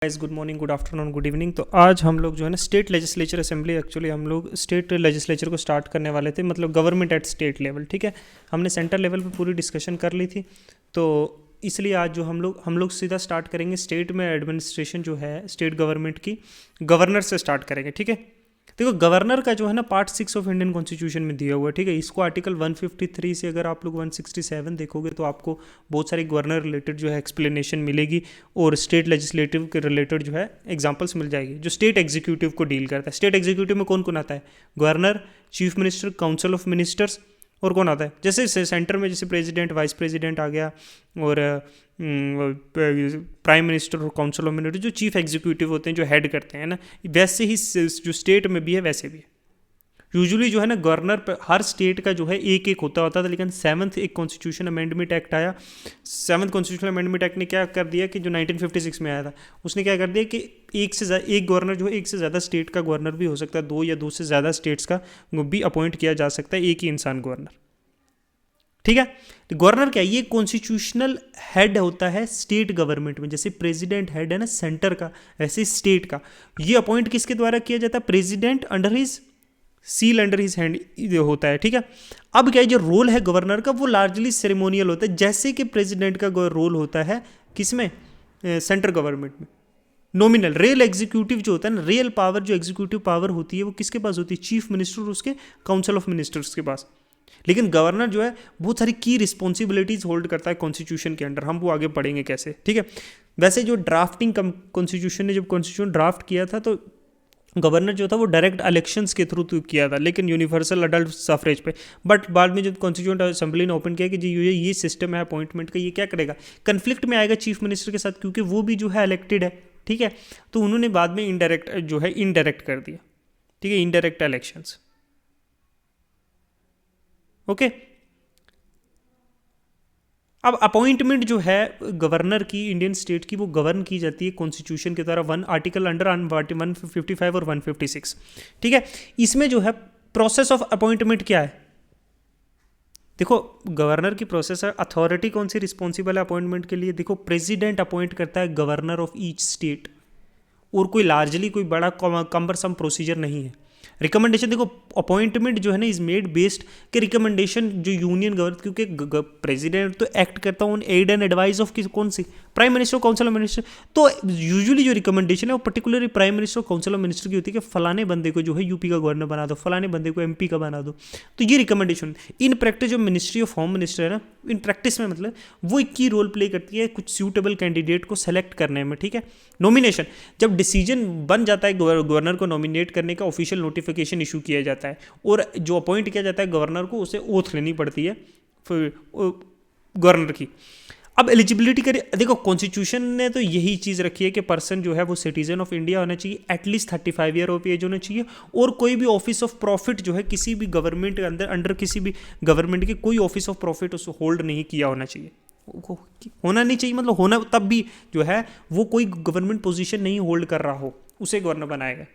Guys, good morning, good afternoon, good evening. तो आज हम लोग जो है ना स्टेट लेजिस्लेचर असेंबली, एक्चुअली हम लोग स्टेट लेजिस्लेचर को स्टार्ट करने वाले थे, मतलब गवर्नमेंट एट स्टेट लेवल। ठीक है, हमने सेंटर लेवल पे पूरी डिस्कशन कर ली थी, तो इसलिए आज जो हम लोग सीधा स्टार्ट करेंगे स्टेट में एडमिनिस्ट्रेशन जो है स्टेट गवर्नमेंट की, गवर्नर से स्टार्ट करेंगे। ठीक है, देखो गवर्नर का जो है ना पार्ट 6 ऑफ इंडियन कॉन्स्टिट्यूशन में दिया हुआ है। ठीक है, इसको आर्टिकल 153 से अगर आप लोग 167 देखोगे तो आपको बहुत सारी गवर्नर रिलेटेड जो है एक्सप्लेनेशन मिलेगी, और स्टेट लेजिस्लेटिव के रिलेटेड जो है एग्जांपल्स मिल जाएगी जो स्टेट एग्जीक्यूटिव को डील करता है। स्टेट एग्जीक्यूटिव में कौन कौन आता है? Governor, chief minister, council of ministers, और कौन आता है? जैसे सेंटर में जैसे प्रेसिडेंट, वाइस प्रेसिडेंट आ गया, और प्राइम मिनिस्टर और काउंसिल ऑफ मिनिस्टर जो चीफ एग्जीक्यूटिव होते हैं, जो हेड करते हैं ना, वैसे ही जो स्टेट में भी है वैसे भी है। यूजुअली जो है ना गवर्नर पर हर स्टेट का जो है एक एक होता था, लेकिन 7th एक कॉन्स्टिट्यूशन अमेंडमेंट एक्ट आया। 7th कॉन्स्टिट्यूशन अमेंडमेंट एक्ट ने क्या कर दिया कि जो 1956 में आया था, उसने क्या कर दिया कि एक गवर्नर जो है एक से ज़्यादा स्टेट का गवर्नर भी हो सकता है, दो या दो से ज़्यादा स्टेट्स का भी अपॉइंट किया जा सकता है, एक ही इंसान गवर्नर। ठीक है, तो गवर्नर क्या है? ये कॉन्स्टिट्यूशनल हेड होता है स्टेट गवर्नमेंट में। जैसे प्रेसिडेंट हेड है ना सेंटर का, वैसे स्टेट का ये अपॉइंट किसके द्वारा किया जाता है? President under his seal, under his hand होता है। ठीक है, अब क्या है जो रोल है गवर्नर का वो लार्जली सेरेमोनियल होता है, जैसे कि प्रेसिडेंट का रोल होता है किसमें? सेंट्रल गवर्नमेंट में। नॉमिनल रियल एग्जीक्यूटिव जो होता है ना, रियल पावर जो एग्जीक्यूटिव पावर होती है वो किसके पास होती है? चीफ मिनिस्टर और उसके काउंसिल ऑफ मिनिस्टर्स के पास। लेकिन गवर्नर जो है बहुत सारी की रिस्पॉन्सिबिलिटीज होल्ड करता है कॉन्स्टिट्यूशन के अंडर, हम वो आगे पढ़ेंगे कैसे। ठीक है, वैसे जो ड्राफ्टिंग कॉन्स्टिट्यूशन ने जब कॉन्स्टिट्यूशन ड्राफ्ट किया था तो गवर्नर जो था वो डायरेक्ट इलेक्शंस के थ्रू किया था, लेकिन यूनिवर्सल अडल्ट सफरेज पे। बट बाद में जब कॉन्स्टिट्यूंट असेंबली ने ओपन किया कि जी ये सिस्टम है अपॉइंटमेंट का, ये क्या करेगा? कन्फ्लिक्ट में आएगा चीफ मिनिस्टर के साथ, क्योंकि वो भी जो है इलेक्टेड है। ठीक है, तो उन्होंने बाद में इनडायरेक्ट कर दिया। ठीक है, इनडायरेक्ट इलेक्शंस। ओके, अब अपॉइंटमेंट जो है गवर्नर की इंडियन स्टेट की वो गवर्न की जाती है कॉन्स्टिट्यूशन के द्वारा, आर्टिकल अंडर 155 और 156। ठीक है, इसमें जो है प्रोसेस ऑफ अपॉइंटमेंट क्या है? देखो गवर्नर की प्रोसेस है। अथॉरिटी कौन सी रिस्पॉन्सिबल है अपॉइंटमेंट के लिए? देखो प्रेसिडेंट अपॉइंट करता है गवर्नर ऑफ ईच स्टेट, और कोई लार्जली कोई बड़ा कम्बरसम प्रोसीजर नहीं है। रिकमेंडेशन देखो अपॉइंटमेंट जो है ना इज मेड बेस्ड के रिकमेंडेशन जो यूनियन गवर्नमेंट, क्योंकि प्रेसिडेंट तो एक्ट करता है on aid and advice of कौन सी? Prime minister, council of minister. तो यूजुअली जो रिकमेंडेशन है वो particularly prime minister, council of minister की होती है कि फलाने बंदे को जो है यूपी का गवर्नर बना दो, फलाने बंदे को एमपी का बना दो। तो ये रिकमेंडेशन इन प्रैक्टिस जो मिनिस्ट्री ऑफ होम मिनिस्टर है ना, इन प्रैक्टिस में मतलब वो एक की रोल प्ले करती है कुछ सूटेबल कैंडिडेट को सेलेक्ट करने में। ठीक है, नॉमिनेशन जब डिसीजन बन जाता है गवर्नर को नॉमिनेट करने का, ऑफिशियल नोटिफिकेशन इशू किया जाता है, और जो अपॉइंट किया जाता है गवर्नर को उसे ओथ लेनी पड़ती है गवर्नर की। अब एलिजिबिलिटी करिए, देखो कॉन्स्टिट्यूशन ने तो यही चीज़ रखी है कि पर्सन जो है वो सिटीजन ऑफ इंडिया होना चाहिए, एटलीस्ट 35 ईयर ऑफ एज होना चाहिए, और कोई भी ऑफिस ऑफ प्रॉफिट जो है किसी भी गवर्नमेंट के अंडर किसी भी गवर्नमेंट के कोई ऑफिस ऑफ प्रॉफिट उसको होल्ड नहीं किया होना चाहिए। होना नहीं चाहिए मतलब होना तब भी जो है वो कोई गवर्नमेंट पोजीशन नहीं होल्ड कर रहा हो, उसे गवर्नर बनाएगा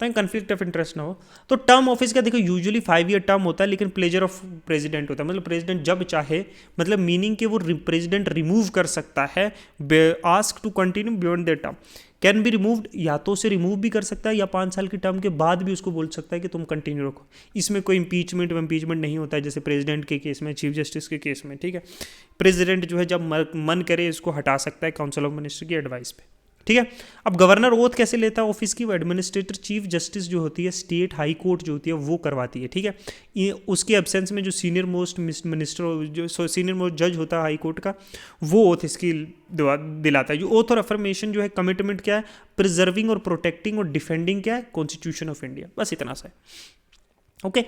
ताकि कन्फ्लिक्ट ऑफ इंटरेस्ट ना हो। तो टर्म ऑफिस का देखो यूजुअली 5 ईयर टर्म होता है, लेकिन प्लेजर ऑफ प्रेसिडेंट होता है, मतलब प्रेसिडेंट जब चाहे, मतलब मीनिंग कि वो प्रेसिडेंट रिमूव कर सकता है, ask to continue beyond the term, can be removed, या तो उसे रिमूव भी कर सकता है या 5 साल की टर्म के बाद भी उसको बोल सकता है कि तुम कंटिन्यू रखो। इसमें कोई इम्पीचमेंट नहीं होता है जैसे प्रेसिडेंट के केस में, चीफ जस्टिस के केस में। ठीक है, प्रेसिडेंट जो है जब मन करे इसको हटा सकता है काउंसिल ऑफ मिनिस्टर की एडवाइस पे। ठीक है, अब गवर्नर ओथ कैसे लेता है ऑफिस की? वो एडमिनिस्ट्रेटर चीफ जस्टिस जो होती है स्टेट हाई कोर्ट जो होती है वो करवाती है। ठीक है, ये उसके एब्सेंस में जो सीनियर मोस्ट मिनिस्टर जो सीनियर मोस्ट जज होता है हाई कोर्ट का, वो ओथ इसकी दिलाता है। जो ओथ और अफर्मेशन जो है कमिटमेंट क्या है? प्रिजर्विंग और प्रोटेक्टिंग और डिफेंडिंग क्या है? कॉन्स्टिट्यूशन ऑफ इंडिया, बस इतना सा है। ओके,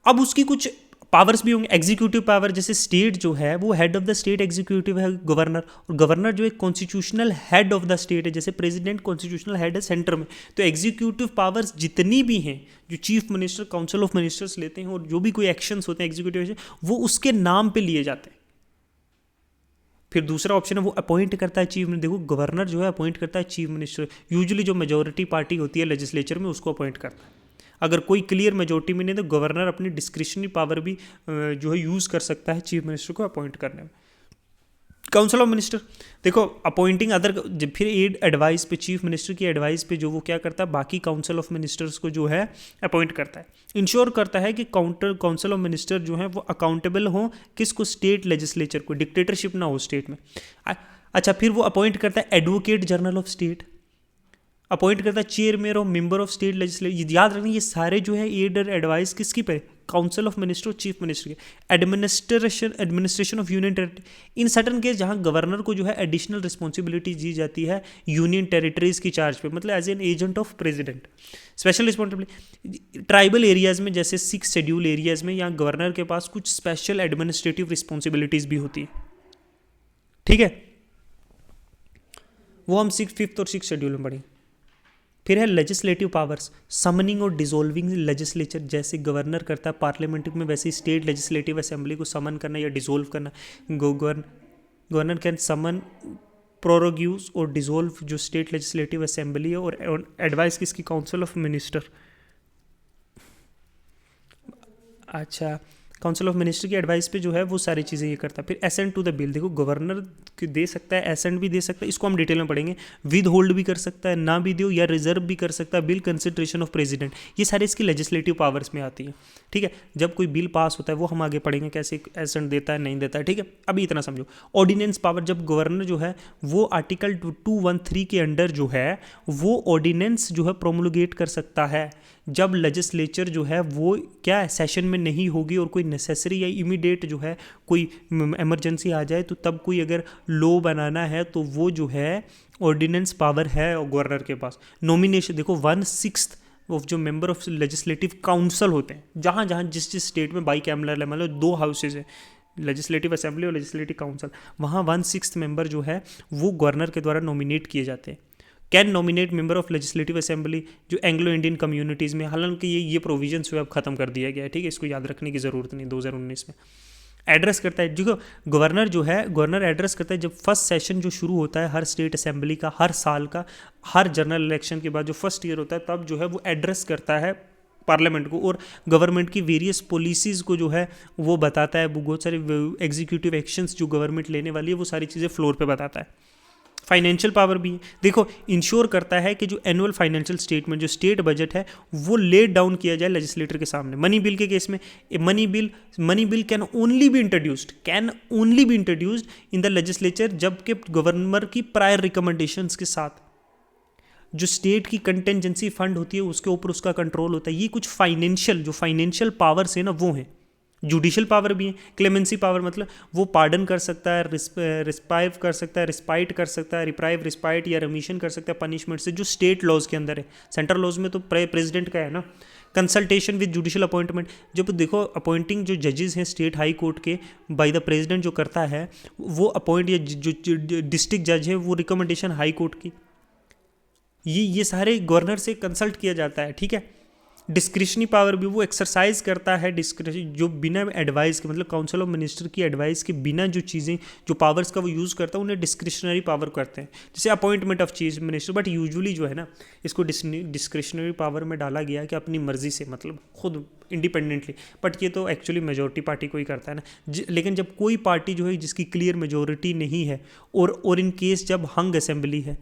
अब उसकी कुछ पावर्स भी होंगे, एग्जीक्यूटिव पावर, जैसे स्टेट जो है वो head of the state executive है गवर्नर, और गवर्नर जो एक constitutional head of the state है, जैसे प्रेसिडेंट कॉन्स्टिट्यूशनल हेड है सेंटर में। तो एग्जीक्यूटिव पावर्स जितनी भी हैं जो chief minister, council of ministers लेते हैं, और जो भी कोई एक्शंस होते हैं एग्जीक्यूटिव वो उसके नाम पे लिए जाते हैं। फिर दूसरा ऑप्शन है वो अपॉइंट करता है चीफ मिनिस्टर। देखो गवर्नर जो है अपॉइंट करता है चीफ मिनिस्टर, यूजुअली जो मेजोरिटी पार्टी होती है लेजिस्लेचर में उसको अपॉइंट करता है। अगर कोई क्लियर मेजोरिटी में नहीं तो गवर्नर अपनी डिस्क्रिशनरी पावर भी जो है यूज़ कर सकता है चीफ मिनिस्टर को अपॉइंट करने में। काउंसिल ऑफ मिनिस्टर, देखो अपॉइंटिंग अदर, फिर एड एडवाइस पे, चीफ मिनिस्टर की एडवाइस पे जो वो क्या करता है, बाकी काउंसिल ऑफ मिनिस्टर्स को जो है अपॉइंट करता है, इंश्योर करता है कि काउंसिल ऑफ मिनिस्टर जो है वो अकाउंटेबल हो किसको, स्टेट लेजिस्लेचर को, डिक्टेटरशिप ना हो स्टेट में। अच्छा, फिर वो अपॉइंट करता है advocate general of state, appoint करता है चेयरमैन और मेंबर ऑफ स्टेट लेजिस्लेचर। याद रखना ये सारे जो है एड और एडवाइस किसकी पे, काउंसिल ऑफ मिनिस्टर और चीफ मिनिस्टर के। Administration of union territory, in certain case जहां गवर्नर को जो है एडिशनल रिस्पॉन्सिबिलिटी दी जाती है यूनियन टेरिटरीज की चार्ज पे, मतलब as an agent of president. Special responsibility tribal areas में, जैसे 6 शेड्यूल एरियाज में, यहाँ गवर्नर के पास कुछ स्पेशल एडमिनिस्ट्रेटिव रिस्पॉन्सिबिलिटीज भी होती है, ठीक है, वो हम 5th और 6th शेड्यूल में पढ़ेंगे। फिर है लेजिस्लेटिव पावर्स, समनिंग और डिसॉल्विंग लेजिस्लेचर, जैसे गवर्नर करता है पार्लियामेंट में, वैसे ही स्टेट लेजिस्लेटिव असेंबली को समन करना या डिसॉल्व करना। गवर्नर कैन समन, प्रोरोग्यूस और डिसॉल्व जो स्टेट लेजिस्लेटिव असेंबली है, और एडवाइस किसकी, काउंसिल ऑफ मिनिस्टर। अच्छा, काउंसिल ऑफ मिनिस्टर की एडवाइस पे जो है वो सारी चीज़ें ये करता है। फिर एसेंट टू द बिल, देखो गवर्नर दे सकता है, एसेंट भी दे सकता है, इसको हम डिटेल में पढ़ेंगे, विद होल्ड भी कर सकता है, ना भी दो, या रिजर्व भी कर सकता है, बिल कंसिडरेशन ऑफ प्रेसिडेंट, ये सारे इसकी लेजिस्लेटिव पावर्स में आती है, ठीक है। जब कोई बिल पास होता है वो हम आगे पढ़ेंगे कैसे एसेंट देता है, नहीं देता है, ठीक है। अभी इतना समझो। ऑर्डिनेंस पावर, जब गवर्नर जो है वो आर्टिकल 213 के अंडर जो है वो ऑर्डिनेंस जो है प्रोमुलगेट कर सकता है, जब लेजिस्लेचर जो है वो क्या है, सेशन में नहीं होगी और कोई नेसेसरी या इमीडिएट जो है कोई इमरजेंसी आ जाए, तो तब कोई अगर लॉ बनाना है तो वो जो है ऑर्डिनेंस पावर है गवर्नर के पास। नॉमिनेशन, देखो 1/6 ऑफ जो मेंबर ऑफ लेजिस्लेटिव काउंसिल होते हैं, जहाँ जहाँ जिस जिस स्टेट में बाई कैमरल है, मतलब 2 हाउसेज है, लेजिस्लेटिव असेंबली और लेजिस्लेटिव काउंसिल, वहाँ 1/6 मेंबर जो है वो गवर्नर के द्वारा नॉमिनेट किए जाते हैं। Can nominate member of legislative assembly, जो एंग्लो इंडियन कम्युनिटीज़ में, हालांकि ये प्रोविजन जो है अब खत्म कर दिया गया है, ठीक है, इसको याद रखने की ज़रूरत नहीं। 2019 में एड्रेस करता है, देखो गवर्नर जो है, गवर्नर एड्रेस करता है जब फर्स्ट सेशन जो शुरू होता है हर स्टेट असेंबली का, हर साल का, हर जनरल इलेक्शन के बाद जो फर्स्ट ईयर होता है, तब जो है वो एड्रेस करता है पार्लियामेंट को, और गवर्नमेंट की वेरियस पॉलिसीज़ को जो है वो बताता है, बहुत सारे एग्जीक्यूटिव एक्शंस जो गवर्नमेंट लेने वाली है वो सारी चीज़ें फ्लोर पे बताता है। फाइनेंशियल पावर भी है, देखो इंश्योर करता है कि जो एनुअल फाइनेंशियल स्टेटमेंट, जो स्टेट बजट है, वो लेट डाउन किया जाए लेजिस्लेटर के सामने। मनी बिल के केस में money bill can only be introduced in the legislature, जबकि गवर्नर की प्रायर रिकमेंडेशंस के साथ। जो स्टेट की कंटेंजेंसी फंड होती है उसके ऊपर उसका कंट्रोल होता है। ये कुछ फाइनेंशियल पावर्स है ना, वो हैं। जुडिशियल पावर भी है, क्लेमेंसी पावर मतलब वो पार्डन कर सकता है, रिस्पाइव कर सकता है, रिस्पाइट कर सकता है, रिप्राइव, रिस्पाइट या रिमिशन कर सकता है पनिशमेंट से, जो स्टेट लॉज के अंदर है। सेंट्रल लॉज में तो प्रेसिडेंट का है ना। कंसल्टेशन विद जुडिशियल अपॉइंटमेंट, जब देखो अपॉइंटिंग जो जजेस हैं स्टेट हाई कोर्ट के बाय द प्रेसिडेंट जो करता है, वो अपॉइंट, या जो डिस्ट्रिक्ट जज है वो रिकमेंडेशन हाई कोर्ट की, ये सारे गवर्नर से कंसल्ट किया जाता है, ठीक है। डिस्क्रिशनरी पावर भी वो एक्सरसाइज करता है, डिस्क्रिशन जो बिना एडवाइस के, मतलब काउंसिल ऑफ मिनिस्टर की एडवाइस के बिना जो चीज़ें, जो पावर्स का वो यूज़ करता है, उन्हें डिस्क्रिशनरी पावर करते हैं, जैसे appointment of chief minister. But usually जो है ना, इसको डिस्क्रिशनरी पावर में डाला गया है कि अपनी मर्जी से, मतलब खुद इंडिपेंडेंटली, बट ये तो एक्चुअली मेजोरिटी पार्टी को ही करता है ना। लेकिन जब कोई पार्टी जो है जिसकी क्लियर मेजोरिटी नहीं है, और इन केस जब हंग असेंबली है,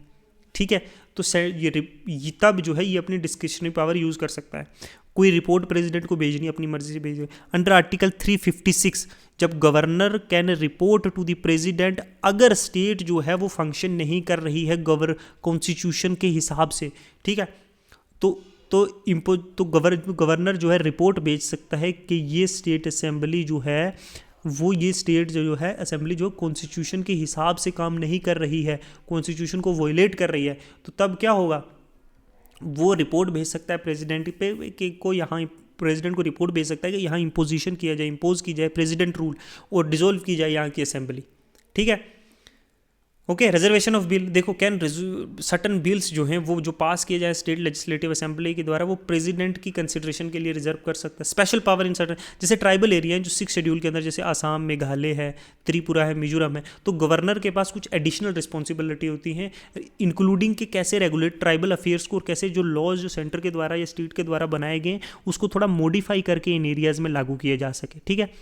ठीक है, तो ये तब जो है ये अपनी डिस्क्रिशनरी पावर यूज़ कर सकता है। कोई रिपोर्ट प्रेसिडेंट को भेजनी, अपनी मर्जी से भेजनी। अंडर आर्टिकल 356 जब governor can report to the president अगर स्टेट जो है वो फंक्शन नहीं कर रही है कॉन्स्टिट्यूशन के हिसाब से, ठीक है, तो गवर्नर जो है रिपोर्ट भेज सकता है कि ये स्टेट असेंबली जो है वो, ये स्टेट जो है असेंबली जो कॉन्स्टिट्यूशन के हिसाब से काम नहीं कर रही है, कॉन्स्टिट्यूशन को वॉयलेट कर रही है, तो तब क्या होगा, वो रिपोर्ट भेज सकता है प्रेसिडेंट पे कि को यहाँ, प्रेसिडेंट को रिपोर्ट भेज सकता है कि यहाँ इम्पोजिशन किया जाए, इम्पोज की जाए प्रेसिडेंट रूल, और डिसॉल्व की जाए यहाँ की असेंबली, ठीक है। ओके, रिजर्वेशन ऑफ बिल, देखो कैन सर्टन बिल्स जो हैं वो जो पास किए जाए स्टेट लेजिस्लेटिव असेंबली के द्वारा, वो प्रेसिडेंट की कंसिडरेशन के लिए रिजर्व कर सकता है। स्पेशल पावर इन सर्टन, जैसे ट्राइबल एरिया हैं जो 6 शेड्यूल के अंदर, जैसे आसाम, मेघालय है, त्रिपुरा है, मिजोरम है, तो गवर्नर के पास कुछ एडिशनल रिस्पॉन्सिबिलिटी होती हैं, इंक्लूडिंग कि कैसे रेगुलेट ट्राइबल अफेयर्स को, और कैसे जो लॉज जो सेंटर के द्वारा या स्टेट के द्वारा बनाए गए उसको थोड़ा मॉडिफाई करके इन एरियाज़ में लागू किए जा सके, ठीक है,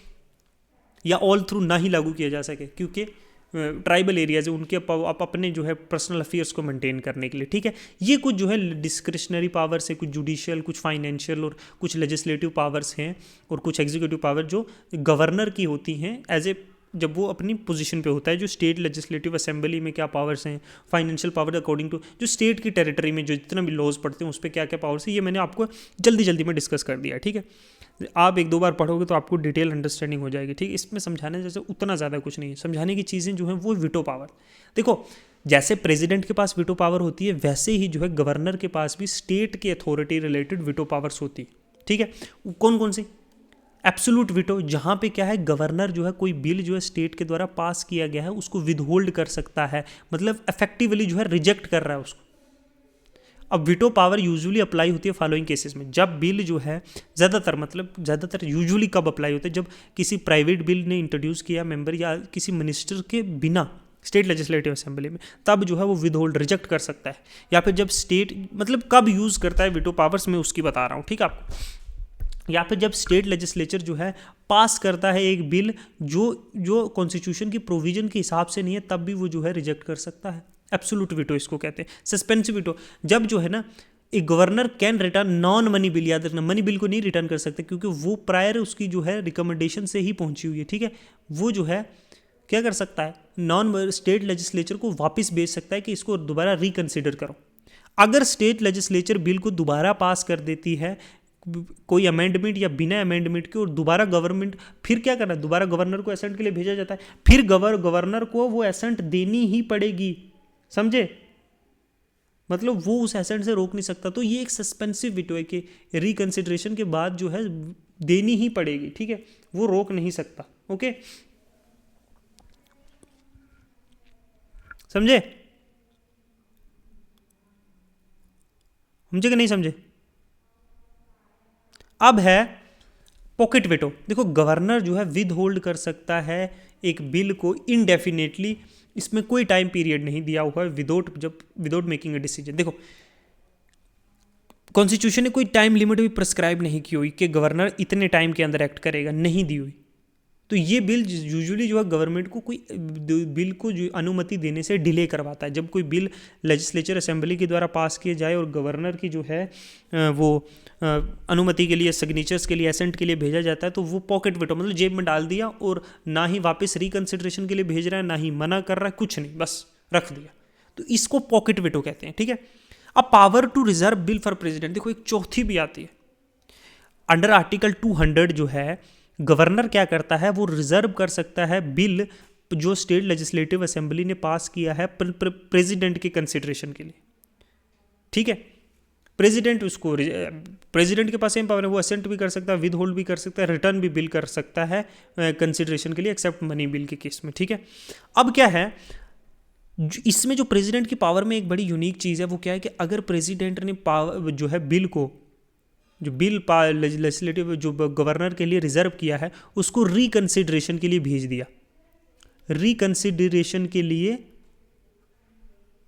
या ऑल थ्रू ना ही लागू किया जा सके, क्योंकि ट्राइबल एरियाज है उनके अपने जो है पर्सनल अफेयर्स को मेंटेन करने के लिए, ठीक है। ये कुछ जो है डिस्क्रिशनरी पावर्स है, कुछ जुडिशियल, कुछ फाइनेंशियल और कुछ लेजिस्लेटिव पावर्स हैं और कुछ एग्जीक्यूटिव पावर जो गवर्नर की होती हैं एज ए, जब वो अपनी पोजीशन पे होता है। जो स्टेट लेजिस्लेटिव असेंबली में क्या पावर्स हैं, फाइनेंशियल पावर अकॉर्डिंग टू जो स्टेट की टेरिटरी में जो जितना भी लॉज पढ़ते हैं उस पर क्या क्या पावर्स है, ये मैंने आपको जल्दी जल्दी में डिस्कस कर दिया, ठीक है। आप एक दो बार पढ़ोगे तो आपको डिटेल अंडरस्टैंडिंग हो जाएगी, ठीक है। इसमें समझाने जैसे उतना ज़्यादा कुछ नहीं है, समझाने की चीज़ें जो हैं वो वीटो पावर। देखो जैसे प्रेसिडेंट के पास वीटो पावर होती है वैसे ही जो है गवर्नर के पास भी स्टेट की अथॉरिटी रिलेटेड वीटो पावर्स होती है, ठीक है। कौन कौन सी? एब्सोल्यूट वीटो, जहाँ पे क्या है गवर्नर जो है कोई बिल जो है स्टेट के द्वारा पास किया गया है उसको विदहोल्ड कर सकता है, मतलब इफेक्टिवली जो है रिजेक्ट कर रहा है उसको। अब वीटो पावर यूजुअली अप्लाई होती है फॉलोइंग केसेस में, जब बिल जो है ज़्यादातर यूजुअली कब अप्लाई होता है, जब किसी प्राइवेट बिल ने इंट्रोड्यूस किया मेंबर या किसी मिनिस्टर के बिना स्टेट लेजिस्लेटिव असेंबली में, तब जो है वो विदहोल्ड रिजेक्ट कर सकता है। या फिर जब स्टेट मतलब कब यूज़ करता है वीटो पावर्स में उसकी बता रहा हूँ, ठीक है आपको। या फिर जब स्टेट लेजिस्लेचर जो है पास करता है एक बिल जो कॉन्स्टिट्यूशन की प्रोविजन के हिसाब से नहीं है, तब भी वो जो है रिजेक्ट कर सकता है। एब्सोल्यूट वीटो इसको कहते हैं। सस्पेंसिव वीटो, जब जो है ना एक governor can return non money bill, याद रखना मनी बिल को नहीं रिटर्न कर सकते क्योंकि वो प्रायर उसकी जो है रिकमेंडेशन से ही पहुंची हुई है, ठीक है। वो जो है क्या कर सकता है, नॉन स्टेट लेजिस्लेचर को वापस भेज सकता है कि इसको दोबारा रिकन्सिडर करो। अगर स्टेट लेजिस्लेचर बिल को दोबारा पास कर देती है कोई अमेंडमेंट या बिना अमेंडमेंट के, और दोबारा गवर्नमेंट फिर क्या करना है, दोबारा गवर्नर को एसेंट के लिए भेजा जाता है, फिर गवर्नर को वो एसेंट देनी ही पड़ेगी, समझे। मतलब वो उस एसेंट से रोक नहीं सकता। तो ये एक सस्पेंसिव वीटो है कि रिकंसिडरेशन के बाद जो है देनी ही पड़ेगी, ठीक है, वो रोक नहीं सकता। ओके, समझे कि नहीं समझे? अब है पॉकेट वेटो। देखो गवर्नर जो है विद होल्ड कर सकता है एक बिल को इनडेफिनेटली, इसमें कोई टाइम पीरियड नहीं दिया हुआ है, विदाउट मेकिंग अ डिसीजन। देखो कॉन्स्टिट्यूशन ने कोई टाइम लिमिट भी प्रिस्क्राइब नहीं की हुई कि गवर्नर इतने टाइम के अंदर एक्ट करेगा, नहीं दी हुई। तो ये बिल यूजुअली जो है गवर्नमेंट को कोई बिल को जो अनुमति देने से डिले करवाता है। जब कोई बिल लेजिस्लेचर असेंबली के द्वारा पास किए जाए और गवर्नर की जो है वो अनुमति के लिए, सिग्नेचर्स के लिए, एसेंट के लिए भेजा जाता है, तो वो पॉकेट वेटो मतलब जेब में डाल दिया और ना ही वापस रिकंसिडरेशन के लिए भेज रहा है, ना ही मना कर रहा है, कुछ नहीं, बस रख दिया। तो इसको पॉकेट वेटो कहते हैं, ठीक है। अब power to reserve bill for president, देखो एक चौथी भी आती है अंडर आर्टिकल 200 जो है, गवर्नर क्या करता है, वो रिजर्व कर सकता है बिल जो स्टेट लेजिस्लेटिव असेंबली ने पास किया है प्रेसिडेंट के कंसिडरेशन के लिए, ठीक है। प्रेसिडेंट उसको, प्रेसिडेंट के पास सेम पावर है, वो असेंट भी कर सकता है, विद होल्ड भी कर सकता है, रिटर्न भी बिल कर सकता है कंसिडरेशन के लिए, एक्सेप्ट मनी बिल के केस में, ठीक है। अब क्या है इसमें जो प्रेसिडेंट की पावर में एक बड़ी यूनिक चीज़ है, वो क्या है कि अगर प्रेसिडेंट ने पावर जो है बिल को, जो बिल लेजिस्लेटिव जो गवर्नर के लिए रिजर्व किया है, उसको रिकंसिडरेशन के लिए भेज दिया, रिकंसिडरेशन के लिए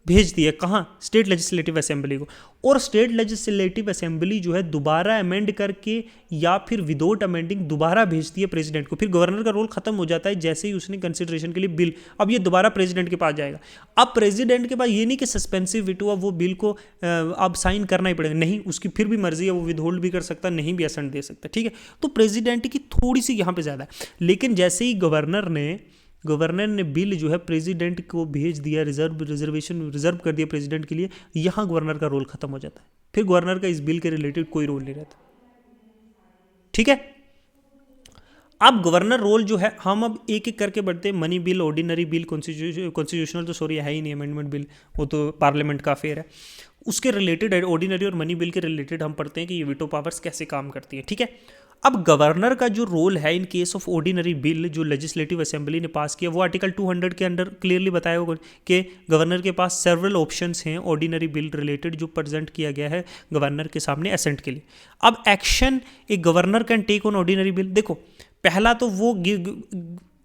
भेज दिया कहाँ, स्टेट लेजिस्लेटिव असेंबली को। और स्टेट लेजिस्लेटिव असेंबली जो है दोबारा अमेंड करके या फिर विदाउट अमेंडिंग दोबारा भेजती है प्रेसिडेंट को। फिर गवर्नर का रोल खत्म हो जाता है जैसे ही उसने कंसिडरेशन के लिए बिल, अब ये दोबारा प्रेसिडेंट के पास जाएगा। अब प्रेसिडेंट के पास ये नहीं कि सस्पेंसिव वीटो, अब वो बिल को अब साइन करना ही पड़ेगा, नहीं, उसकी फिर भी मर्जी है, वो विद होल्ड भी कर सकता, नहीं भी असेंट दे सकता, ठीक है। तो प्रेसिडेंट की थोड़ी सी यहाँ पे ज़्यादा है। लेकिन जैसे ही गवर्नर ने बिल जो है प्रेसिडेंट को भेज दिया, रिजर्व कर दिया प्रेसिडेंट के लिए, यहां गवर्नर का रोल खत्म हो जाता है। फिर गवर्नर का इस बिल के रिलेटेड कोई रोल नहीं रहता, ठीक है। अब गवर्नर रोल जो है, हम अब एक एक करके बढ़ते हैं। Money bill, ordinary bill, constitutional तो सॉरी है ही नहीं, अमेंडमेंट बिल वो तो पार्लियामेंट का अफेयर है, उसके रिलेटेड ऑर्डिनरी और मनी बिल के रिलेटेड हम पढ़ते हैं कि ये वीटो पावर्स कैसे काम करती है, ठीक है। अब गवर्नर का जो रोल है in case of ordinary bill जो लेजिस्लेटिव असेंबली ने पास किया, वो आर्टिकल 200 के अंडर क्लियरली बताया होगा कि गवर्नर के पास सेवरल ऑप्शंस हैं ऑर्डिनरी बिल रिलेटेड जो प्रेजेंट किया गया है गवर्नर के सामने असेंट के लिए। अब एक्शन एक governor can take on ordinary bill, देखो पहला तो वो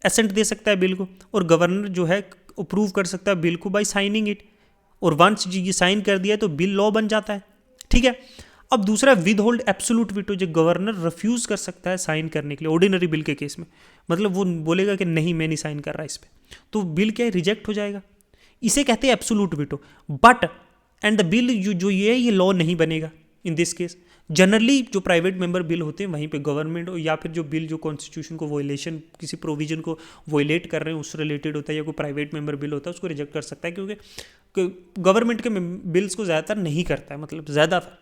असेंट दे सकता है बिल को, और गवर्नर जो है अप्रूव कर सकता है बिल को बाय साइनिंग इट, और वंस ये साइन कर दिया तो बिल लॉ बन जाता है, ठीक है। अब दूसरा विद होल्ड एब्सोल्यूट वीटो, जो गवर्नर रिफ्यूज कर सकता है साइन करने के लिए ऑर्डिनरी बिल के केस में, मतलब वो बोलेगा कि नहीं मैं नहीं साइन कर रहा इस पर, तो बिल क्या है, रिजेक्ट हो जाएगा। इसे कहते हैं absolute veto. But and the bill जो ये लॉ नहीं बनेगा इन दिस केस। जनरली जो प्राइवेट मेंबर बिल होते हैं वहीं पे गवर्नमेंट या फिर जो बिल जो कॉन्स्टिट्यूशन को वोलेशन, किसी प्रोविजन को वोलेट कर रहे हैं उससे रिलेटेड होता है, या कोई प्राइवेट मेंबर बिल होता है, उसको रिजेक्ट कर सकता है, क्योंकि गवर्नमेंट के बिल्स को ज़्यादातर नहीं करता है, मतलब ज़्यादातर,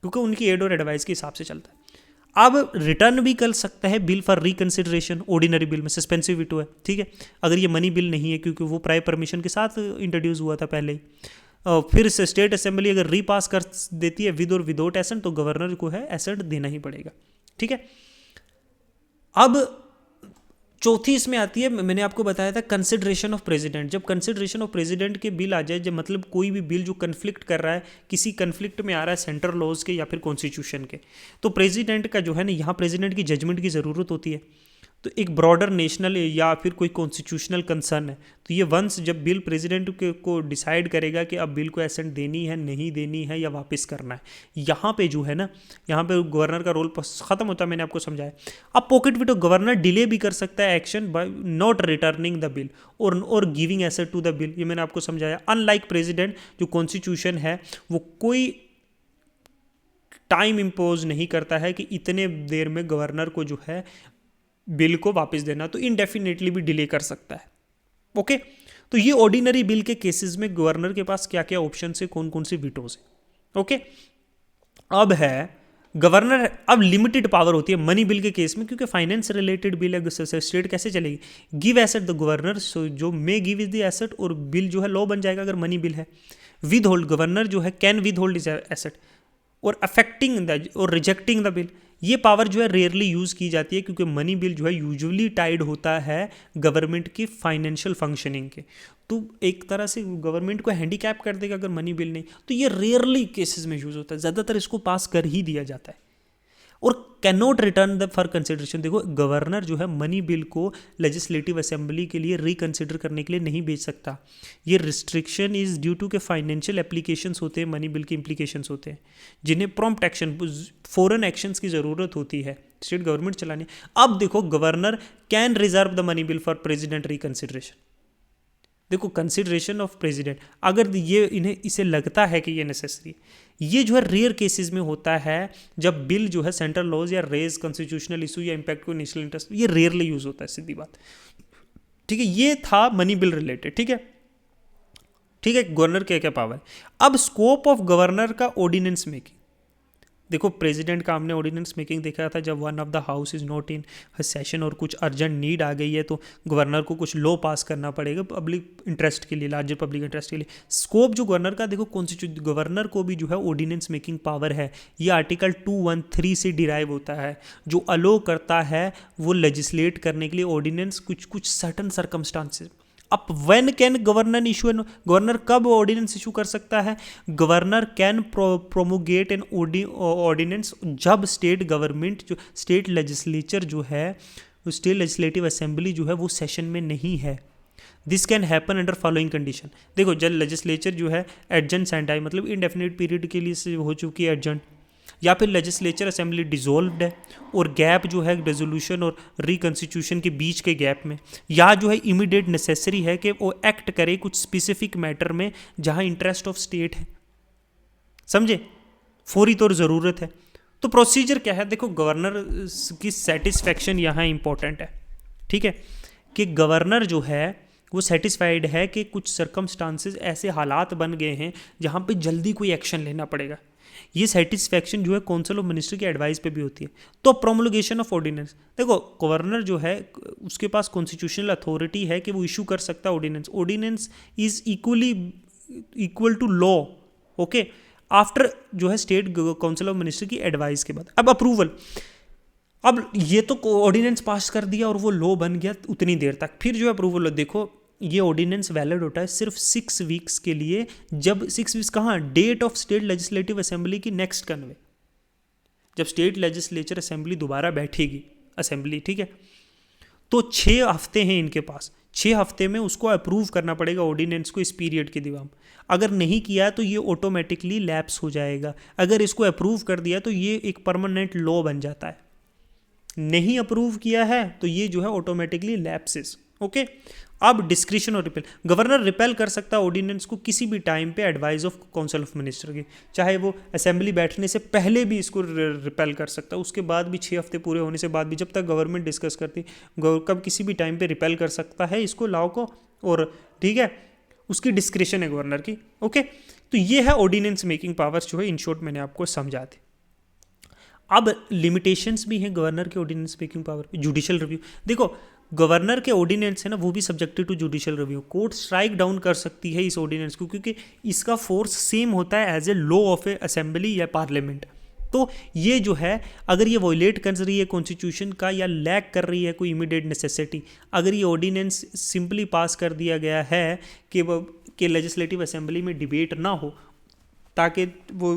क्योंकि उनकी एड और एडवाइस के हिसाब से चलता है। अब रिटर्न भी कर सकता है bill for reconsideration, ordinary bill में सस्पेंसिव वीटो है, ठीक है, अगर ये मनी बिल नहीं है, क्योंकि वो प्राइव परमिशन के साथ इंट्रोड्यूस हुआ था पहले ही। फिर स्टेट असेंबली अगर रीपास कर देती है विद और विदाउट एसेंट, तो गवर्नर को है एसेंट देना ही पड़ेगा, ठीक है। अब चौथी इसमें आती है, मैंने आपको बताया था कंसिडरेशन ऑफ प्रेसिडेंट। जब कंसिडरेशन ऑफ प्रेसिडेंट के बिल आ जाए, जब मतलब कोई भी बिल जो कन्फ्लिक्ट कर रहा है, किसी कन्फ्लिक्ट में आ रहा है सेंट्रल लॉज के या फिर कॉन्स्टिट्यूशन के, तो प्रेसिडेंट का जो है ना, यहाँ प्रेसिडेंट की जजमेंट की ज़रूरत होती है। तो एक ब्रॉडर नेशनल या फिर कोई कॉन्स्टिट्यूशनल कंसर्न है, तो ये वंस जब बिल प्रेसिडेंट को डिसाइड करेगा कि अब बिल को एसेंट देनी है, नहीं देनी है, या वापस करना है, यहाँ पे जो है ना, यहाँ पे गवर्नर का रोल खत्म होता है, मैंने आपको समझाया। अब पॉकेट वीटो, गवर्नर डिले भी कर सकता है action by not returning the bill और giving assent to the bill, ये मैंने आपको समझाया। अनलाइक प्रेसिडेंट, जो कॉन्स्टिट्यूशन है वो कोई टाइम इम्पोज नहीं करता है कि इतने देर में गवर्नर को जो है बिल को वापस देना, तो इनडेफिनेटली भी डिले कर सकता है। ओके, तो ये ऑर्डिनरी बिल के केसेस में गवर्नर के पास क्या क्या ऑप्शन है, कौन कौन से वीटोज है। ओके, अब है गवर्नर, अब लिमिटेड पावर होती है मनी बिल के केस में, क्योंकि फाइनेंस रिलेटेड बिल है, स्टेट कैसे चलेगी। गिव एसेट द गवर्नर, जो may give is the asset, और बिल जो है लॉ बन जाएगा अगर मनी बिल है। विद होल्ड, गवर्नर जो है can with hold is asset, और अफेक्टिंग द और रिजेक्टिंग द बिल, ये पावर जो है रेयरली यूज़ की जाती है, क्योंकि मनी बिल जो है यूजुअली टाइड होता है गवर्नमेंट की फाइनेंशियल फंक्शनिंग के, तो एक तरह से गवर्नमेंट को हैंडीकैप कर देगा अगर मनी बिल नहीं, तो ये रेयरली केसेस में यूज़ होता है, ज़्यादातर इसको पास कर ही दिया जाता है। और can not return the for consideration, देखो गवर्नर जो है मनी बिल को लेजिस्लेटिव असेंबली के लिए रिकंसिडर करने के लिए नहीं भेज सकता। ये रिस्ट्रिक्शन इज ड्यू टू के फाइनेंशियल एप्लीकेशंस होते हैं, मनी बिल के इम्प्लीकेशंस होते हैं, जिन्हें प्रॉम्प्ट एक्शन, फॉरेन एक्शंस की ज़रूरत होती है स्टेट गवर्नमेंट चलाने। अब देखो governor can reserve the money bill for president reconsideration. देखो कंसिडरेशन ऑफ प्रेसिडेंट, अगर ये इसे लगता है कि ये नेसेसरी, ये जो है रेयर केसेस में होता है, जब बिल जो है सेंट्रल लॉज या रेज कॉन्स्टिट्यूशनल इशू या इम्पैक्ट को नेशनल इंटरेस्ट, ये रेयरली यूज होता है, सीधी बात, ठीक है। ये था मनी बिल रिलेटेड, ठीक है, ठीक है। गवर्नर क्या क्या पावर। अब स्कोप ऑफ गवर्नर का ऑर्डिनेंस मेकिंग, देखो प्रेसिडेंट का हमने ऑर्डिनेंस मेकिंग देखा था जब one of the house is not in session और कुछ अर्जेंट नीड आ गई है, तो गवर्नर को कुछ लॉ पास करना पड़ेगा पब्लिक इंटरेस्ट के लिए, लार्जर पब्लिक इंटरेस्ट के लिए। स्कोप जो गवर्नर का, देखो कॉन्स्टिट्यूशन, गवर्नर को भी जो है ऑर्डिनेंस मेकिंग पावर है, ये आर्टिकल 213 से डिराइव होता है, जो अलो करता है वो लेजिस्लेट करने के लिए ऑर्डिनेंस कुछ सर्टन सर्कमस्टांसेस। अब when can governor issue an, governor कब ऑर्डिनेंस इशू कर सकता है, गवर्नर कैन प्रोमोगेट एन ऑर्डिनेंस जब स्टेट गवर्नमेंट, जो स्टेट लेजिस्लेचर जो है, स्टेट लेजिस्लेटिव असेंबली जो है वो सेशन में नहीं है। This can happen under following condition, देखो जब लेजिस्लेचर जो है एडजेंट सेंटाई, मतलब इंडेफिनिट पीरियड के लिए हो चुकी है एडजेंट, या फिर लेजिस्लेचर असेंबली डिसॉल्व्ड है और गैप जो है रेजोल्यूशन और रिकॉन्स्टिट्यूशन के बीच के गैप में, या जो है इमीडिएट नेसेसरी है कि वो एक्ट करे कुछ स्पेसिफिक मैटर में जहां इंटरेस्ट ऑफ स्टेट है, समझे, फौरी तौर ज़रूरत है। तो प्रोसीजर क्या है, देखो गवर्नर की सेटिस्फैक्शन यहाँ इंपॉर्टेंट है, ठीक है, कि गवर्नर जो है वो सेटिस्फाइड है कि कुछ सर्कमस्टांसेस, ऐसे हालात बन गए हैं जहाँ पे जल्दी कोई एक्शन लेना पड़ेगा। ये सेटिस्फैक्शन जो है काउंसिल ऑफ मिनिस्टर की एडवाइस पे भी होती है। तो प्रोमोलगेशन ऑफ ऑर्डिनेंस, देखो गवर्नर जो है उसके पास कॉन्स्टिट्यूशनल अथॉरिटी है कि वो इशू कर सकता है ordinance. Ordinance is equal to law, okay, after जो है स्टेट काउंसिल ऑफ मिनिस्टर की एडवाइस के बाद। अब अप्रूवल, अब ये तो ऑर्डिनेंस पास कर दिया और वो लॉ बन गया उतनी देर तक, फिर जो है अप्रूवल, देखो ये ऑर्डिनेंस वैलिड होता है सिर्फ 6 वीक्स के लिए, जब 6 वीक्स कहाँ, date of state legislative assembly की नेक्स्ट कन्वे, जब स्टेट लेजिस्लेचर असेंबली दोबारा बैठेगी असेंबली, ठीक है, तो 6 हफ्ते हैं इनके पास, 6 हफ्ते में उसको अप्रूव करना पड़ेगा ऑर्डिनेंस को इस पीरियड के दौरान। अगर नहीं किया तो ये ऑटोमेटिकली लैप्स हो जाएगा। अगर इसको अप्रूव कर दिया तो ये एक परमानेंट लॉ बन जाता है। नहीं अप्रूव किया है तो ये जो है ऑटोमेटिकली लैप्सेस। ओके, अब डिस्क्रिशन और रिपेल। गवर्नर रिपेल कर सकता है ऑर्डिनेंस को किसी भी टाइम पे advice of council of minister की, चाहे वो असेंबली बैठने से पहले भी इसको रिपेल कर सकता है, उसके बाद भी 6 हफ्ते पूरे होने से बाद भी, जब तक गवर्नमेंट डिस्कस करती कब किसी भी टाइम पे रिपेल कर सकता है इसको लॉ को। और ठीक है, उसकी डिस्क्रिशन है गवर्नर की। ओके, तो ये है ऑर्डिनेंस मेकिंग पावर्स जो है इन शॉर्ट मैंने आपको समझा दी। अब लिमिटेशंस भी हैं गवर्नर के ordinance making power. Judicial review, देखो गवर्नर के ऑर्डिनेंस है ना वो भी subjected to judicial review. Court strike down कर सकती है इस ऑर्डिनेंस को, क्योंकि इसका फोर्स सेम होता है as a law of a assembly या पार्लियामेंट। तो ये जो है अगर ये वॉयलेट कर रही है कॉन्स्टिट्यूशन का या लैक कर रही है कोई इमीडिएट नेसेसिटी, अगर ये ऑर्डिनेंस सिंपली पास कर दिया गया है कि लेजिस्लेटिव असेंबली में डिबेट ना हो, ताकि वो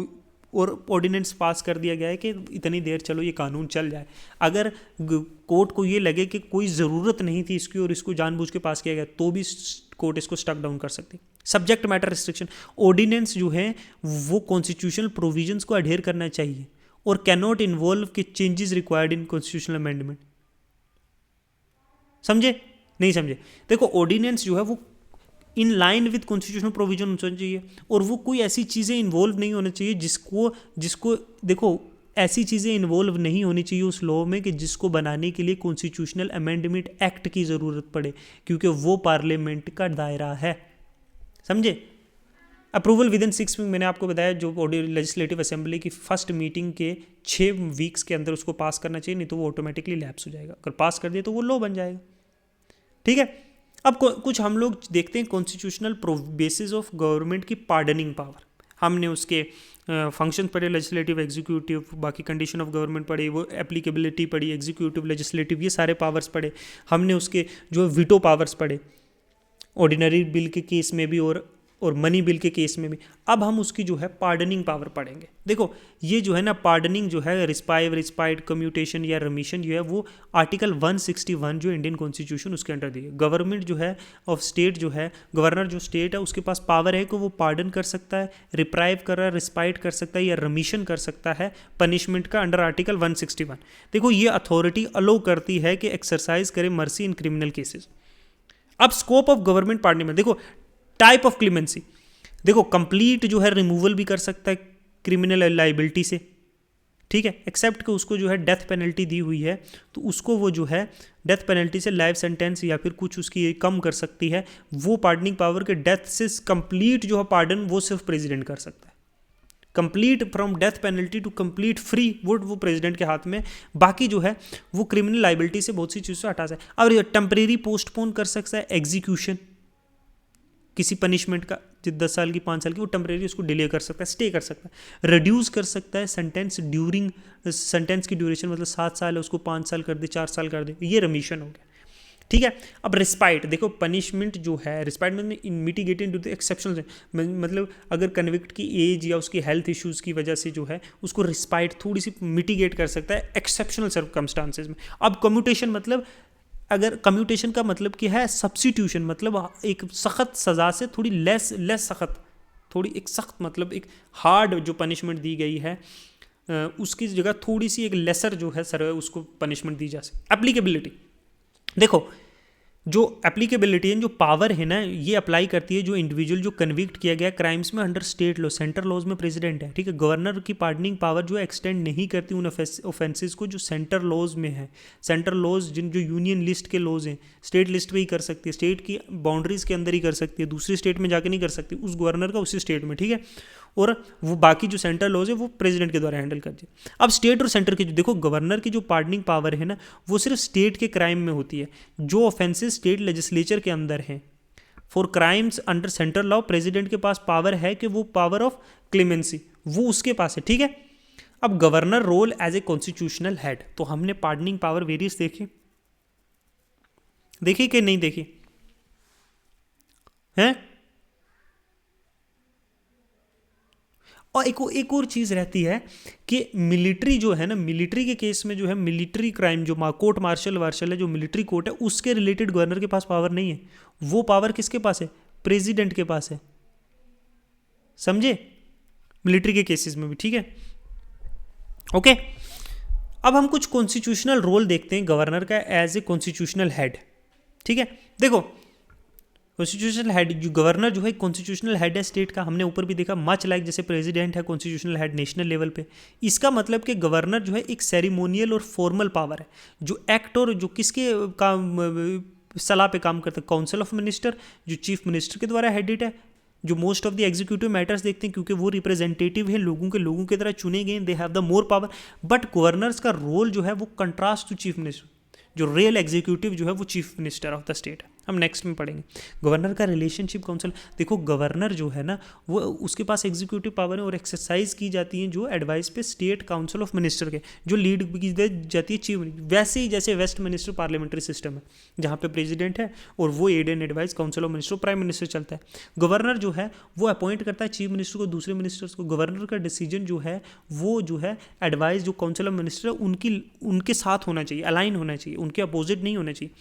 और ऑर्डिनेंस पास कर दिया गया है कि इतनी देर चलो ये कानून चल जाए, अगर कोर्ट को ये लगे कि कोई ज़रूरत नहीं थी इसकी और इसको जानबूझ के पास किया गया, तो भी कोर्ट इसको स्टक डाउन कर सकती। सब्जेक्ट मैटर रिस्ट्रिक्शन, ऑर्डिनेंस जो है वो कॉन्स्टिट्यूशनल प्रोविजंस को अडेयर करना चाहिए और कैन नॉट इन्वॉल्व के changes required in constitutional amendment. समझे नहीं समझे? देखो ऑर्डिनेंस जो है वो in line with constitutional provision होना चाहिए और वो कोई ऐसी चीज़ें इन्वॉल्व नहीं होनी चाहिए जिसको देखो ऐसी चीज़ें इन्वॉल्व नहीं होनी चाहिए उस लॉ में कि जिसको बनाने के लिए कॉन्स्टिट्यूशनल अमेंडमेंट एक्ट की ज़रूरत पड़े, क्योंकि वो पार्लियामेंट का दायरा है। समझे? अप्रूवल विद इन 6 वीक, मैंने आपको बताया जो लेजिस्लेटिव असेंबली की फर्स्ट मीटिंग के 6 वीक्स के अंदर उसको पास करना चाहिए, नहीं तो वो ऑटोमेटिकली लैप्स हो जाएगा। अगर पास कर दिया तो वो लॉ बन जाएगा। ठीक है, अब कुछ हम लोग देखते हैं कॉन्स्टिट्यूशनल बेसिस ऑफ गवर्नमेंट की पार्डनिंग पावर। हमने उसके फंक्शन पढ़े, लेजिस्लेटिव एग्जीक्यूटिव, बाकी कंडीशन ऑफ गवर्नमेंट पढ़ी, वो एप्लीकेबिलिटी पढ़ी, एग्जीक्यूटिव लेजिस्लेटिव, ये सारे पावर्स पढ़े हमने। उसके जो वीटो पावर्स पढ़े ऑर्डिनरी बिल के केस में भी और मनी बिल के केस में भी। अब हम उसकी जो है पार्डनिंग पावर पढ़ेंगे। देखो ये जो है ना पार्डनिंग जो है, रिस्पाइट, कम्यूटेशन या रमीशन जो है वो आर्टिकल 161 जो इंडियन कॉन्स्टिट्यूशन उसके अंडर दी है। गवर्नमेंट जो है ऑफ स्टेट जो है, गवर्नर जो स्टेट है उसके पास पावर है कि वो पार्डन कर सकता है, रिप्राइव कर रहा है, रिस्पाइट कर सकता है या रमीशन कर सकता है पनिशमेंट का अंडर आर्टिकल 161। देखो ये अथॉरिटी अलो करती है कि एक्सरसाइज करे मर्सी इन क्रिमिनल केसेस। अब स्कोप ऑफ गवर्नमेंट पार्डनिंग में देखो टाइप ऑफ क्लीमेंसी, देखो कंप्लीट जो है रिमूवल भी कर सकता है क्रिमिनल लाइबिलिटी से, ठीक है, एक्सेप्ट कि उसको जो है डेथ पेनल्टी दी हुई है तो उसको वो जो है डेथ पेनल्टी से लाइफ सेंटेंस या फिर कुछ उसकी कम कर सकती है। वो पार्डनिंग पावर के डेथ से कंप्लीट जो है पार्डन वो सिर्फ प्रेसिडेंट कर सकता है। Complete from death penalty to complete free वो प्रेसिडेंट के हाथ में। बाकी जो है वो क्रिमिनल लाइबिलिटी से बहुत सी चीज़ों से हटा सकता है। और टेम्परेरी पोस्टपोन कर सकता है एग्जीक्यूशन किसी पनिशमेंट का, जो 10 साल की 5 साल की, वो टेम्परेरी उसको डिले कर सकता है, स्टे कर सकता है, रिड्यूस कर सकता है सेंटेंस ड्यूरिंग सेंटेंस की ड्यूरेशन, मतलब 7 साल है उसको 5 साल कर दे, 4 साल कर दे, ये रमीशन हो गया। ठीक है, अब रिस्पाइट, देखो पनिशमेंट जो है रिस्पाइट मतलब मिटिगेटिंग टू द एक्सेप्शनल, मतलब अगर कन्विक्ट की एज या उसकी हेल्थ इश्यूज़ की वजह से जो है उसको रिस्पाइट थोड़ी सी मिटिगेट कर सकता है एक्सेप्शनल सर्कमस्टांसेस में। अब कम्यूटेशन मतलब, अगर कम्यूटेशन का मतलब क्या है, सब्सिट्यूशन, मतलब एक सख्त सज़ा से थोड़ी लेस सख्त, थोड़ी एक सख्त मतलब एक हार्ड जो पनिशमेंट दी गई है उसकी जगह थोड़ी सी एक लेसर जो है सर उसको पनिशमेंट दी जा सके। एप्लीकेबिलिटी, देखो जो एप्लीकेबिलिटी है, जो पावर है ना, ये अप्लाई करती है जो इंडिविजुअल जो कन्विक्ट किया गया क्राइम्स में under state law, central laws में प्रेसिडेंट है। ठीक है, गवर्नर की पार्डनिंग पावर जो एक्सटेंड नहीं करती उन ऑफेंसेस को जो सेंट्रल लॉज में है। सेंट्रल लॉज जो यूनियन लिस्ट के लॉज हैं, स्टेट लिस्ट में ही कर सकती है, स्टेट की बाउंड्रीज के अंदर ही कर सकती है, दूसरी स्टेट में जाके नहीं कर सकती, उस गवर्नर का उसी स्टेट में। ठीक है, और वो बाकी जो सेंट्रल लॉज है वो प्रेसिडेंट के द्वारा हैंडल करती है। अब स्टेट और सेंटर की जो, देखो गवर्नर की जो पार्डनिंग पावर है ना वो सिर्फ स्टेट के क्राइम में होती है। जो ऑफेंसेस स्टेट लेजिस्लेचर के अंदर हैं for crimes under central law, president के पास पावर है कि वो पावर ऑफ क्लेमेंसी वो उसके पास है। ठीक है, अब governor role as a constitutional head, तो हमने पार्डनिंग पावर वेरियस देखी कि नहीं देखी है? और एक और चीज़ रहती है कि मिलिट्री जो है ना, मिलिट्री के केस में जो है मिलिट्री क्राइम जो कोर्ट मार्शल है, जो मिलिट्री कोर्ट है, उसके रिलेटेड गवर्नर के पास पावर नहीं है। वो पावर किसके पास है? प्रेसिडेंट के पास है। समझे? मिलिट्री के केसेस में भी, ठीक है, ओके। अब हम कुछ कॉन्स्टिट्यूशनल रोल देखते हैं गवर्नर का एज ए कॉन्स्टिट्यूशनल हेड, ठीक है। देखो कॉन्स्टिट्यूशनल हेड जो गवर्नर जो है कॉन्स्टिट्यूशनल हेड है स्टेट का, हमने ऊपर भी देखा, मच लाइक जैसे प्रेसिडेंट है कॉन्स्टिट्यूशनल हेड नेशनल लेवल पे। इसका मतलब कि गवर्नर जो है एक सेरेमोनियल और फॉर्मल पावर है जो एक्ट और जो किसके काम सलाह पे काम करता है, काउंसिल ऑफ मिनिस्टर जो चीफ मिनिस्टर के द्वारा हेडेड है, जो most of the executive matters देखते हैं क्योंकि वो रिप्रेजेंटेटिव है, लोगों की तरह चुने गए, they have the more power. But governors का रोल जो है वो कंट्रास्ट टू चीफ मिनिस्टर, जो रियल एग्जीक्यूटिव जो है वो chief minister of the state है। हम नेक्स्ट में पढ़ेंगे गवर्नर का रिलेशनशिप काउंसिल। देखो गवर्नर जो है ना वो उसके पास एग्जीक्यूटिव पावर है और एक्सरसाइज की जाती है जो एडवाइस पे स्टेट काउंसिल ऑफ मिनिस्टर के, जो लीड की जाती है चीफ। वैसे ही जैसे वेस्ट मिनिस्टर पार्लियामेंट्री सिस्टम है जहाँ पे प्रेसिडेंट है और वो aid and advice council of minister prime minister चलता है। गवर्नर जो है वो अपॉइंट करता है चीफ मिनिस्टर को, दूसरे मिनिस्टर्स को। गवर्नर का डिसीजन जो है वो जो है एडवाइस जो काउंसिल ऑफ मिनिस्टर है उनके साथ होना चाहिए, अलाइन होना चाहिए, उनके अपोजिट नहीं होना चाहिए।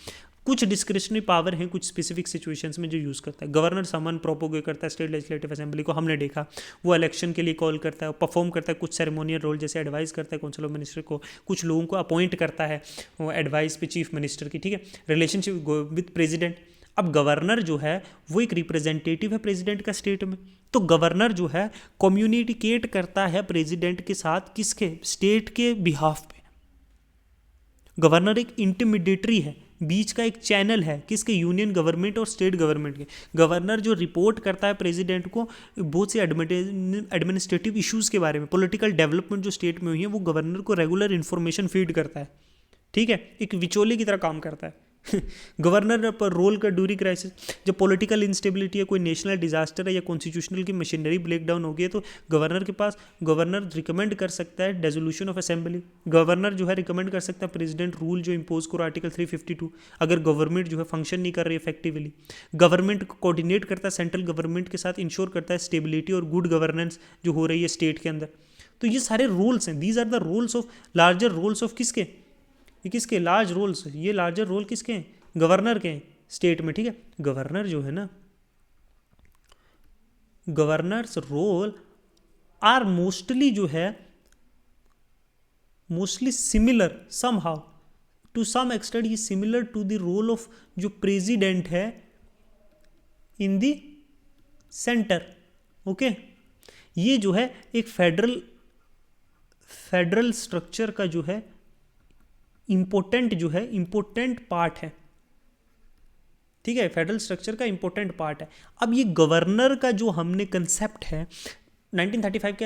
कुछ डिस्क्रिशनरी पावर हैं कुछ स्पेसिफिक सिचुएशंस में जो यूज़ करता है गवर्नर। समन प्रोपोगेट करता है स्टेट लेजिस्लेटिव असेंबली को, हमने देखा वो इलेक्शन के लिए कॉल करता है, परफॉर्म करता है कुछ सेरेमोनियल रोल जैसे एडवाइस करता है काउंसिल ऑफ मिनिस्टर को, कुछ लोगों को अपॉइंट करता है वो एडवाइस पे चीफ मिनिस्टर की, ठीक है। Relationship with president. अब गवर्नर जो है वो एक रिप्रेजेंटेटिव है प्रेसिडेंट का स्टेट में, तो गवर्नर जो है कम्युनिकेट करता है प्रेसिडेंट के साथ, किसके? स्टेट के बिहाफ पे। गवर्नर एक इंटरमीडिएटरी है, बीच का एक चैनल है, किसके? यूनियन गवर्नमेंट और स्टेट गवर्नमेंट के। गवर्नर जो रिपोर्ट करता है प्रेसिडेंट को बहुत से एडमिनिस्ट्रेटिव इश्यूज़ के बारे में, पॉलिटिकल डेवलपमेंट जो स्टेट में हुई है वो गवर्नर को रेगुलर इन्फॉर्मेशन फीड करता है, ठीक है, एक विचोले की तरह काम करता है। गवर्नर पर रोल का ड्यूरिंग क्राइसिस, जब पॉलिटिकल इंस्टेबिलिटी है, कोई नेशनल डिजास्टर है या कॉन्स्टिट्यूशनल की मशीनरी ब्रेकडाउन हो गई है तो गवर्नर रिकमेंड कर सकता है डेजोल्यूशन ऑफ असेंबली। गवर्नर जो है रिकमेंड कर सकता है प्रेसिडेंट रूल जो इम्पोज करो आर्टिकल 352 अगर गवर्नमेंट जो है फंक्शन नहीं कर रही इफेक्टिवली। गवर्नमेंट कोऑर्डिनेट करता है सेंट्रल गवर्नमेंट के साथ, इंश्योर करता है स्टेबिलिटी और गुड गवर्नेंस जो हो रही है स्टेट के अंदर। तो ये सारे रोल्स हैं, these are the roles of larger roles of किसके? ये किसके लार्ज रोल्स? ये लार्जर रोल किसके हैं? गवर्नर के हैं स्टेट में, ठीक है। गवर्नर जो है ना, गवर्नर्स रोल आर मोस्टली जो है mostly similar somehow to some extent, ये similar to the role of जो प्रेसिडेंट है इन द सेंटर, ओके। ये जो है एक फेडरल स्ट्रक्चर का जो है इंपॉर्टेंट पार्ट है, ठीक है, फेडरल स्ट्रक्चर का इंपॉर्टेंट पार्ट है। अब ये गवर्नर का जो हमने कंसेप्ट है 1935 के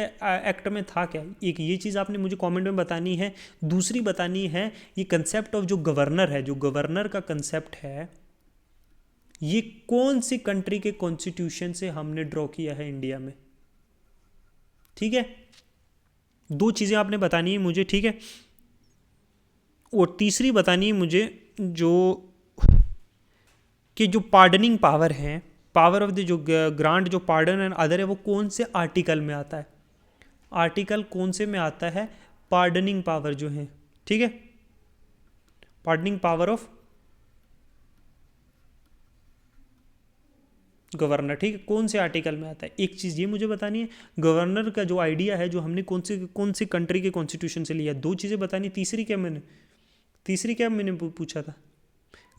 एक्ट में था क्या, एक ये चीज़ आपने मुझे कमेंट में बतानी है। दूसरी बतानी है ये कंसेप्ट ऑफ जो गवर्नर है, जो गवर्नर का कंसेप्ट है ये कौन सी कंट्री के कॉन्स्टिट्यूशन से हमने ड्रॉ किया है इंडिया में, ठीक है। दो चीज़ें आपने बतानी है मुझे, ठीक है। और तीसरी बतानी है मुझे जो पार्डनिंग पावर है, पावर ऑफ द जो ग्रांट जो पार्डन एंड अदर है वो कौन से आर्टिकल में आता है, आर्टिकल कौन से में आता है पार्डनिंग पावर जो है, ठीक है। पार्डनिंग पावर ऑफ गवर्नर, ठीक है, कौन से आर्टिकल में आता है। एक चीज़ ये मुझे बतानी है गवर्नर का जो आइडिया है जो हमने कौन सी कंट्री के कॉन्स्टिट्यूशन से लिया। दो चीज़ें बतानी। तीसरी क्या मैंने पूछा था,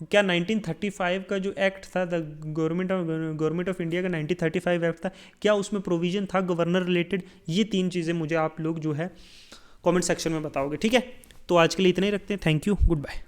क्या 1935 का जो एक्ट था गवर्नमेंट ऑफ इंडिया का 1935 एक्ट था, क्या उसमें प्रोविजन था गवर्नर रिलेटेड। ये तीन चीज़ें मुझे आप लोग जो है कमेंट सेक्शन में बताओगे, ठीक है। तो आज के लिए इतना ही रखते हैं। Thank you, good bye.